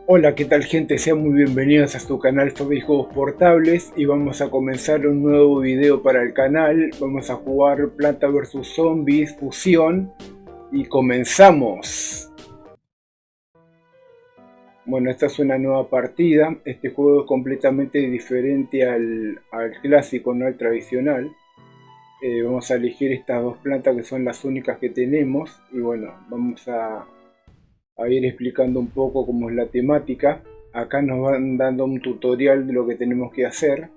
Hola, ¿qué tal gente? Sean muy bienvenidos a su canal sobre juegos portables y vamos a comenzar un nuevo video para el canal. Vamos a jugar Planta vs Zombies Fusión y comenzamos. Bueno, esta es una nueva partida. Este juego es completamente diferente al clásico, no al tradicional. Vamos a elegir estas dos plantas que son las únicas que tenemos y bueno, vamos a ir explicando un poco cómo es la temática. Acá nos van dando un tutorial de lo que tenemos que hacer.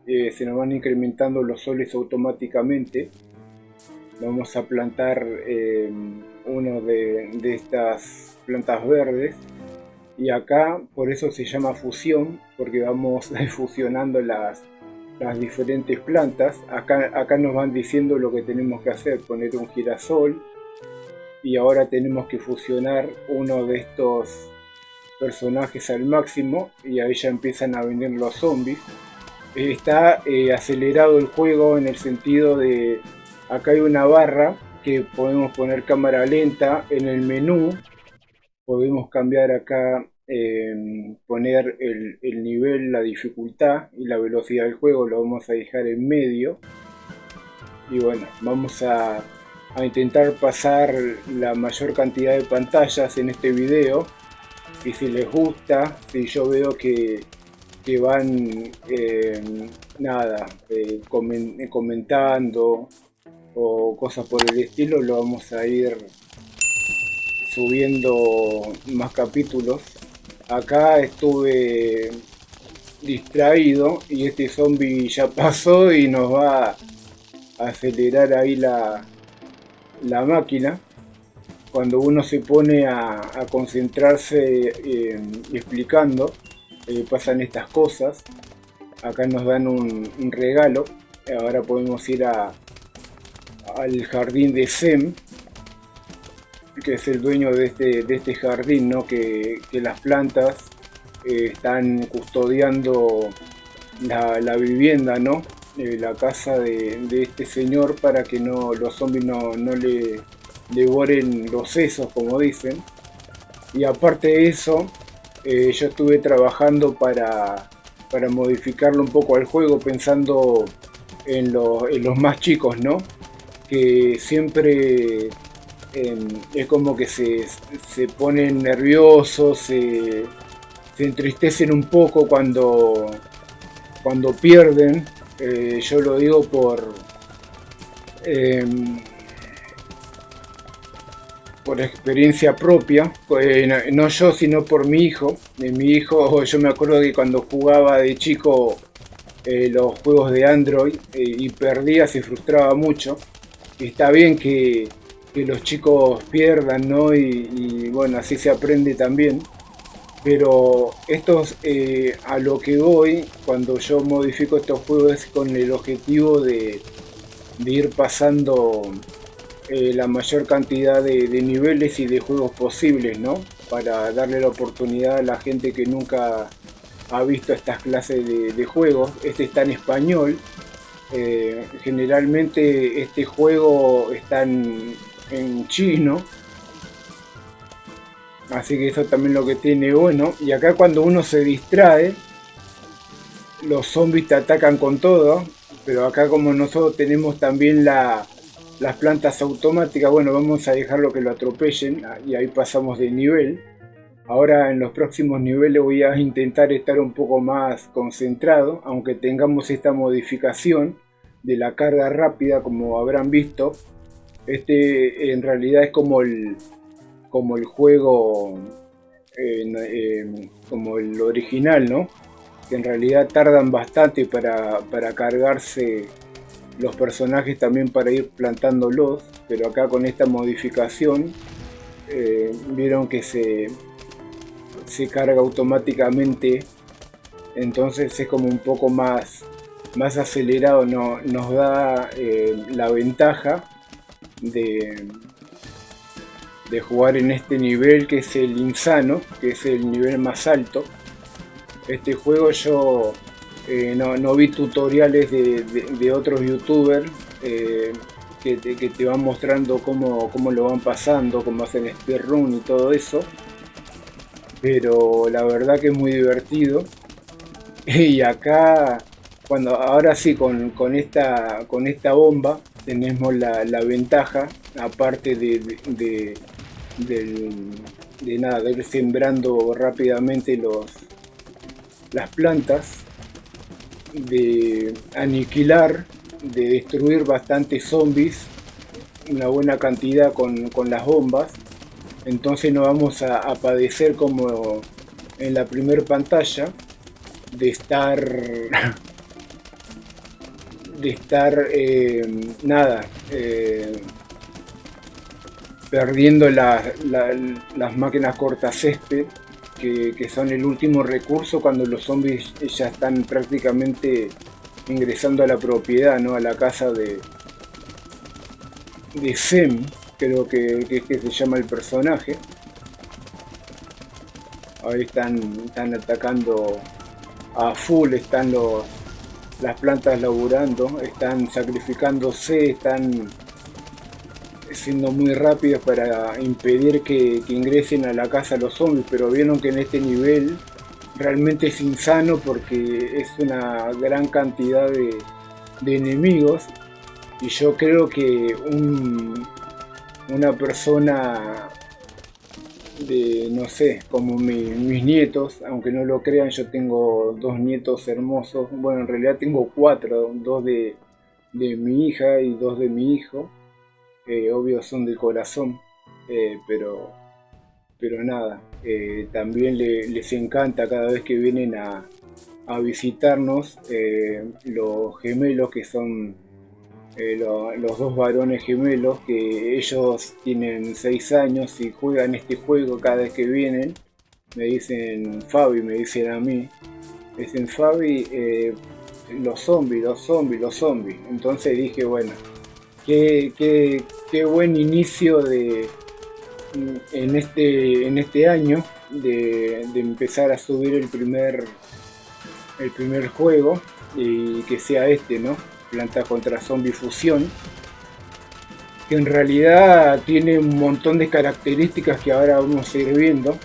Se nos van incrementando los soles automáticamente. Vamos a plantar uno de estas plantas verdes. Y acá por eso se llama fusión, porque vamos fusionando las diferentes plantas. Acá nos van diciendo lo que tenemos que hacer, poner un girasol. Y ahora tenemos que fusionar uno de estos personajes al máximo y ahí ya empiezan a venir los zombies. Está acelerado el juego en el sentido de acá hay una barra que podemos poner cámara lenta en el menú. Podemos cambiar acá, poner el nivel, la dificultad y la velocidad del juego, lo vamos a dejar en medio. Y bueno, vamos a intentar pasar la mayor cantidad de pantallas en este video. Y si les gusta, si yo veo que van comentando o cosas por el estilo, lo vamos a ir subiendo más capítulos. Acá estuve distraído y este zombie ya pasó y nos va a acelerar ahí la máquina. Cuando uno se pone a concentrarse explicando, pasan estas cosas. Acá nos dan un regalo. Ahora podemos ir al jardín de Sem, que es el dueño de este jardín, ¿no? Que las plantas están custodiando la vivienda, ¿no? La casa de este señor, para que los zombies no le devoren los sesos, como dicen. Y aparte de eso, yo estuve trabajando para modificarlo un poco al juego, pensando en los más chicos, ¿no? Que siempre es como que se ponen nerviosos, se entristecen un poco cuando pierden. Yo lo digo eh, por experiencia propia, no yo sino por mi hijo. Mi hijo, yo me acuerdo que cuando jugaba de chico los juegos de Android y perdía, se frustraba mucho. Y está bien que los chicos pierdan, ¿no? Y bueno, así se aprende también. Pero estos, a lo que voy, cuando yo modifico estos juegos, es con el objetivo de ir pasando la mayor cantidad de niveles y de juegos posibles, ¿no? Para darle la oportunidad a la gente que nunca ha visto estas clases de juegos. Este está en español. Generalmente este juego está en chino, así que eso también lo que tiene bueno. Y acá cuando uno se distrae, los zombies te atacan con todo, pero acá como nosotros tenemos también las plantas automáticas, bueno, vamos a dejarlo que lo atropellen y ahí pasamos de nivel. Ahora en los próximos niveles voy a intentar estar un poco más concentrado, aunque tengamos esta modificación de la carga rápida, como habrán visto. Este en realidad es como el juego, como el original, ¿no? Que en realidad tardan bastante para cargarse los personajes, también para ir plantándolos, pero acá con esta modificación vieron que se carga automáticamente, entonces es como un poco más acelerado, no, nos da la ventaja de jugar en este nivel, que es el insano, que es el nivel más alto. Este juego yo no vi tutoriales de otros youtubers que te van mostrando cómo lo van pasando, cómo hacen speedrun y todo eso. pero la verdad que es muy divertido. Y acá, ahora sí, con esta bomba, tenemos la ventaja, aparte del- de ir sembrando rápidamente las plantas, de aniquilar, de destruir bastantes zombies, una buena cantidad con las bombas. Entonces no vamos a padecer como en la primer pantalla de estar nada, perdiendo las máquinas cortacésped, que son el último recurso cuando los zombies ya están prácticamente ingresando a la propiedad, ¿no? A la casa de Sem, creo que se llama el personaje. Ahí están atacando a full, están las plantas laburando, están sacrificándose, están siendo muy rápidos para impedir que ingresen a la casa los zombies, pero vieron que en este nivel realmente es insano porque es una gran cantidad de enemigos, y yo creo que una persona de, no sé, como mis nietos, aunque no lo crean, yo tengo dos nietos hermosos, bueno, en realidad tengo cuatro, dos de mi hija y dos de mi hijo, obvio son del corazón, pero nada, también les encanta cada vez que vienen a visitarnos, los gemelos que son los dos varones gemelos, que ellos tienen 6 años y juegan este juego cada vez que vienen. Me dicen Fabi, me dicen a mí, me dicen Fabi, los zombies, los zombies, los zombies. Entonces dije, bueno, qué buen inicio en este año de empezar a subir el primer juego, y que sea este, ¿no? Planta contra Zombie Fusión, que en realidad tiene un montón de características que ahora vamos a ir viendo.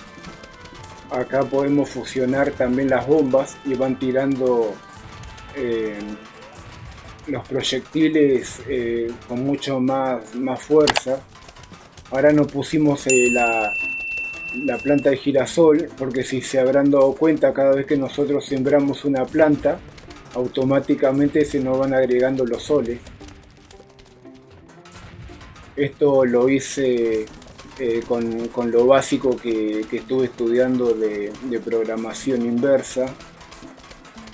Acá podemos fusionar también las bombas y van tirando eh, los proyectiles con mucho más fuerza. Ahora no pusimos la planta de girasol, porque si se habrán dado cuenta, cada vez que nosotros sembramos una planta, automáticamente se nos van agregando los soles. Esto lo hice con lo básico que estuve estudiando de programación inversa.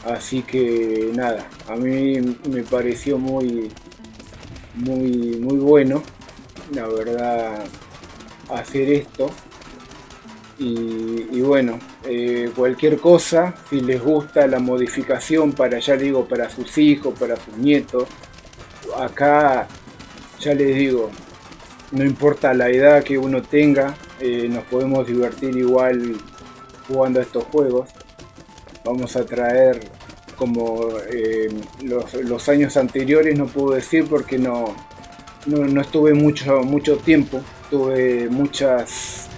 Así que nada, a mí me pareció muy bueno, la verdad, hacer esto. Y bueno, cualquier cosa, si les gusta la modificación para, ya digo, para sus hijos, para sus nietos, acá ya les digo, no importa la edad que uno tenga, nos podemos divertir igual jugando a estos juegos. Vamos a traer como los años anteriores, no puedo decir porque no estuve mucho tiempo, tuve muchas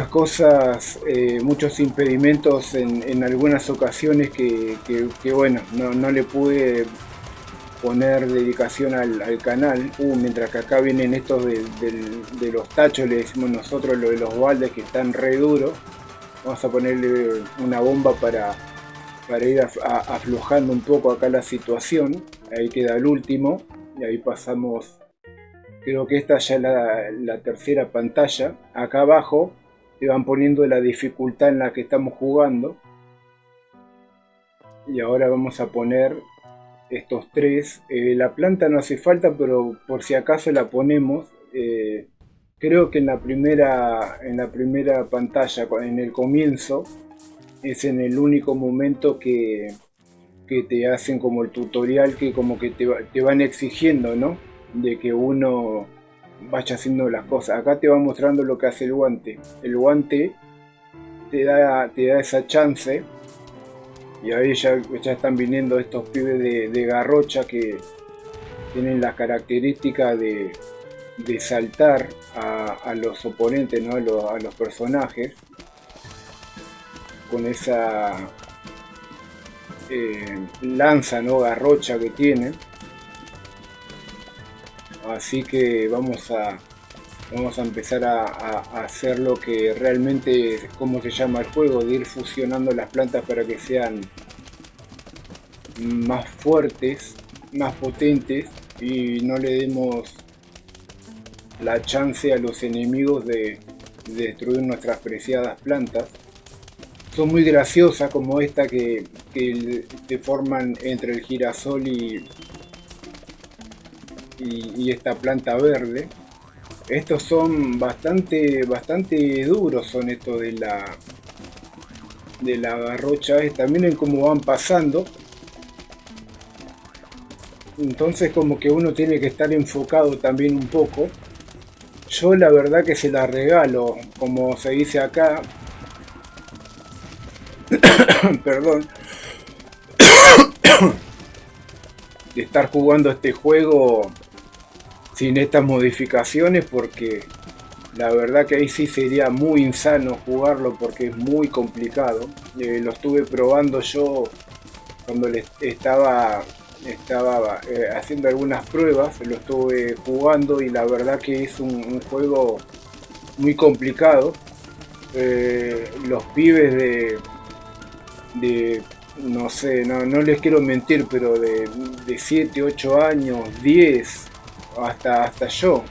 cosas, muchos impedimentos en algunas ocasiones que bueno, no le pude poner dedicación al canal. Mientras que acá vienen estos de los tachos, le decimos nosotros, lo de los baldes, que están re duros. Vamos a ponerle una bomba para ir aflojando un poco acá la situación. Ahí queda el último, y ahí pasamos. Creo que esta ya es la tercera pantalla. Acá abajo te van poniendo la dificultad en la que estamos jugando. Y ahora vamos a poner estos tres. La planta no hace falta, pero por si acaso la ponemos. Creo que en la primera pantalla, en el comienzo, es en el único momento que te hacen como el tutorial, que como que te van exigiendo, ¿no? De que uno vaya haciendo las cosas. Acá te va mostrando lo que hace el guante. El guante te da esa chance. Y ahí ya están viniendo estos pibes de garrocha que tienen las características de saltar a los oponentes, ¿no? A los personajes. con esa lanza, ¿no? Garrocha que tiene. Así que vamos a empezar a hacer lo que realmente, como se llama el juego, de ir fusionando las plantas para que sean más fuertes, más potentes, y no le demos la chance a los enemigos de destruir nuestras preciadas plantas. Son muy graciosas, como esta que se forman entre el girasol y esta planta verde. Estos son bastante duros, son estos de la garrocha. También en cómo van pasando. Entonces como que uno tiene que estar enfocado también un poco. Yo la verdad que se la regalo, como se dice acá. Perdón. De estar jugando este juego sin estas modificaciones, porque la verdad que ahí sí sería muy insano jugarlo, porque es muy complicado. Lo estuve probando yo cuando estaba haciendo algunas pruebas, lo estuve jugando, y la verdad que es un juego muy complicado. Los pibes de no sé, no les quiero mentir, pero de 7, 8 años, 10, hasta yo,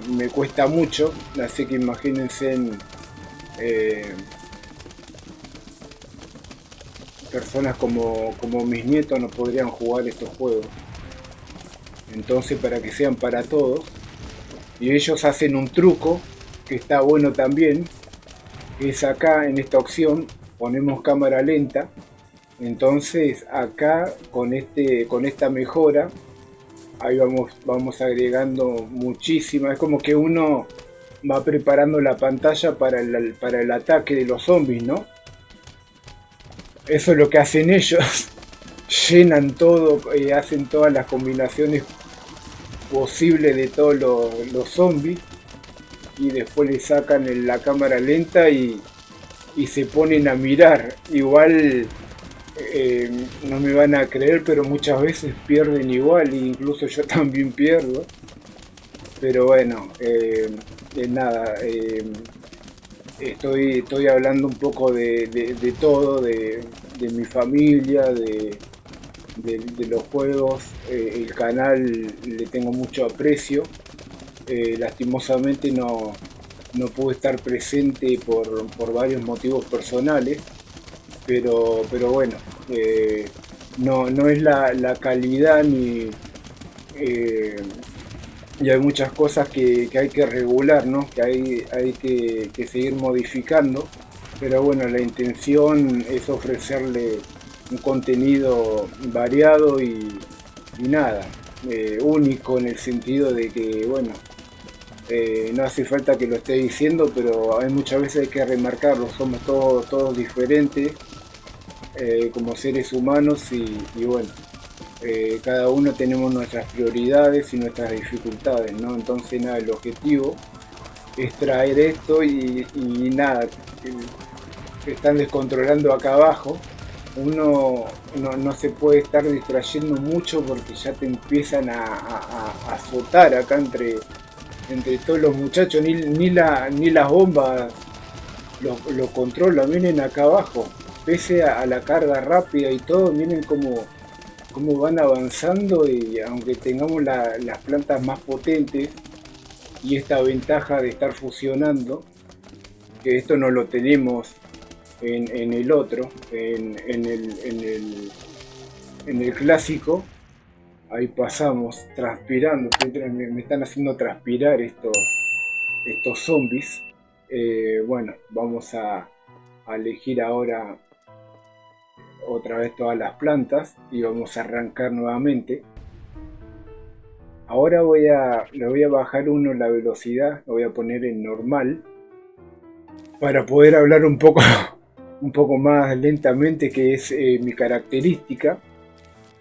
me cuesta mucho, así que imagínense personas como mis nietos no podrían jugar estos juegos. Entonces, para que sean para todos, y ellos hacen un truco que está bueno también, que es acá en esta opción ponemos cámara lenta. Entonces acá con esta mejora, ahí vamos agregando muchísima. Es como que uno va preparando la pantalla para el ataque de los zombies, ¿no? Eso es lo que hacen ellos. Llenan todo, hacen todas las combinaciones posibles de todos los zombies, y después le sacan la cámara lenta y se ponen a mirar. Igual no me van a creer, pero muchas veces pierden igual, e incluso yo también pierdo. Pero bueno, nada, estoy hablando un poco de todo, de mi familia, de los juegos. El canal le tengo mucho aprecio. Lastimosamente no pude estar presente por varios motivos personales, pero bueno, no es la calidad ni y hay muchas cosas que hay que regular, ¿no? Que hay que seguir modificando, pero bueno, la intención es ofrecerle un contenido variado y nada, único, en el sentido de que, bueno, no hace falta que lo esté diciendo, pero hay muchas veces hay que remarcarlo. Somos todos diferentes, como seres humanos, y bueno, cada uno tenemos nuestras prioridades y nuestras dificultades, ¿no? Entonces nada, el objetivo es traer esto, y nada, están descontrolando acá abajo. Uno no se puede estar distrayendo mucho, porque ya te empiezan a azotar acá entre todos los muchachos. Ni las bombas lo controlan. Miren acá abajo, pese a la carga rápida y todo, miren cómo van avanzando. Y aunque tengamos las plantas más potentes y esta ventaja de estar fusionando, que esto no lo tenemos en el otro, en el clásico. Ahí pasamos transpirando, me están haciendo transpirar estos zombies. Bueno, vamos a elegir ahora otra vez todas las plantas y vamos a arrancar nuevamente. Ahora le voy a bajar la velocidad, lo voy a poner en normal para poder hablar un poco más lentamente, que es mi característica.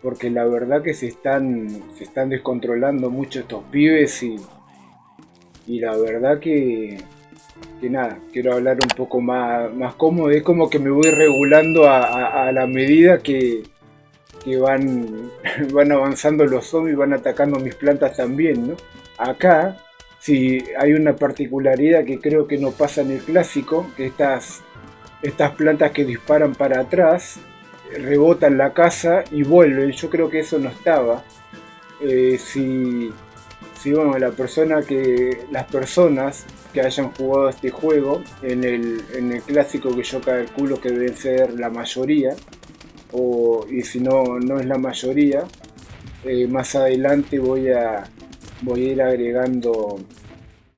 Porque la verdad que se están descontrolando mucho estos pibes, y la verdad que que nada, quiero hablar un poco más cómodo. Es como que me voy regulando a la medida que van, van avanzando los zombies, van atacando mis plantas también, ¿no? Acá, sí, hay una particularidad que creo que no pasa en el clásico, que estas plantas que disparan para atrás rebotan la casa y vuelven. Yo creo que eso no estaba. Si bueno, las personas que hayan jugado este juego en el clásico, que yo calculo que deben ser la mayoría, y si no, no es la mayoría, más adelante voy a ir agregando